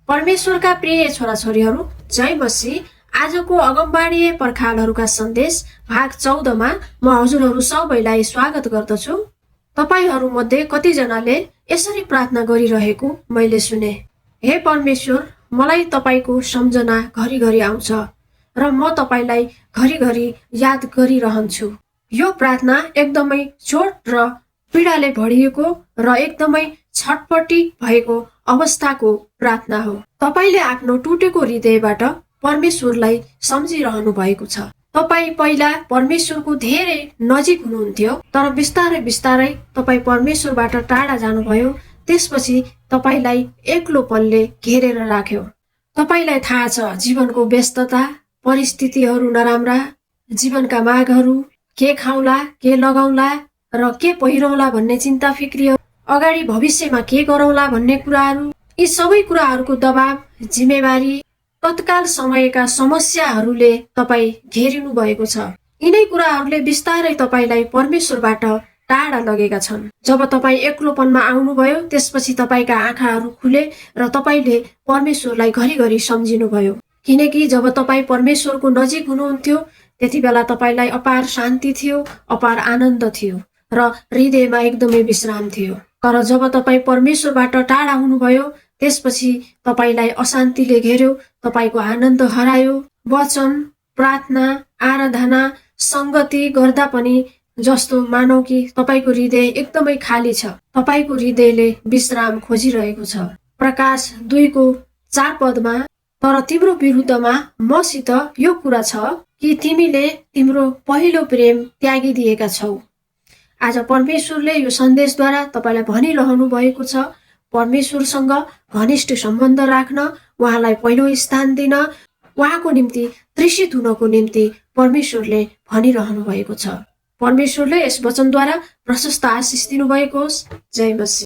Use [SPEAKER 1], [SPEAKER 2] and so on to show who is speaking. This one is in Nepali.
[SPEAKER 1] परमेश्वरका प्रिय छोराछोरीहरू, जय मसीह। आजको अगमबाडीय पर्खालहरूका सन्देश भाग 14 मा म हजुरहरू सबैलाई स्वागत गर्दछु। तपाईहरू मध्ये कतिजनाले यसरी प्रार्थना गरिरहेको मैले सुने। हे परमेश्वर, मलाई तपाईको सम्झना घरिघरि आउँछ र म तपाईलाई घरिघरि याद गरिरहन्छु। यो प्रार्थना एकदमै चोट र पीडाले भरिएको र एकदमै छटपटी भएको अवस्थाको प्रार्थना हो। तपाईले आफ्नो टुटेको हृदयबाट परमेश्वरलाई सम्झिरहनु भएको छ। तपाई पहिला परमेश्वरको धेरै नजिक हुनुहुन्थ्यो, तर बिस्तारै बिस्तारै तपाई परमेश्वरबाट टाढा जानुभयो। त्यसपछि तपाईलाई एक्लोपनले घेरेर राख्यो। तपाईलाई थाहा छ, जीवनको व्यस्तता, परिस्थितिहरू नराम्रा, जीवनका मागहरू, के खाउला, के लगाउला र के पहिरौला भन्ने चिन्ता फिक्री, अगाडि भविष्यमा के गरौला भन्ने कुराहरू, यी सबै कुराहरूको दबाव, जिम्मेवारी, तत्काल समयका समस्याहरूले तपाई घेरिनु भएको छ। यिनै कुराहरूले बिस्तारै तपाईलाई परमेश्वरबाट टाढा लगेका छन्। जब तपाई एक्लोपनमा आउनुभयो, त्यसपछि तपाईका आँखाहरू खुले र तपाईले परमेश्वरलाई घरिघरि सम्झिनुभयो। किनकि जब तपाई परमेश्वरको नजिक हुनुहुन्थ्यो, त्यति बेला तपाईलाई अपार शान्ति थियो, अपार आनन्द थियो र हृदयमा एकदमै विश्राम थियो। तर जब तपाई परमेश्वरबाट टाढा हुनुभयो, त्यसपछि तपाईलाई अशान्तिले घेर्यो, तपाईको आनन्द हरायो। वचन, प्रार्थना, आराधना, संगति गर्दा पनि जस्तो मानौ कि तपाईको हृदय एकदमै खाली छ। तपाईको हृदयले विश्राम खोजिरहेको छ। प्रकाश 2:4 पदमा, तर तिम्रो विरुद्धमा मसित यो कुरा छ कि तिमीले तिम्रो पहिलो प्रेम त्यागिदिएका छौ। आज परमेश्वरले यो सन्देशद्वारा तपाईलाई भनिरहनु भएको छ, परमेश्वरसँग घनिष्ठ सम्बन्ध राख्न, उहाँलाई पहिलो स्थान दिन, उहाँको निम्ति तृषित हुनको निम्ति परमेश्वरले भनिरहनु भएको छ। परमेश्वरले यस वचनद्वारा प्रशस्त आशिष दिनुभएको होस्। जय मसीह।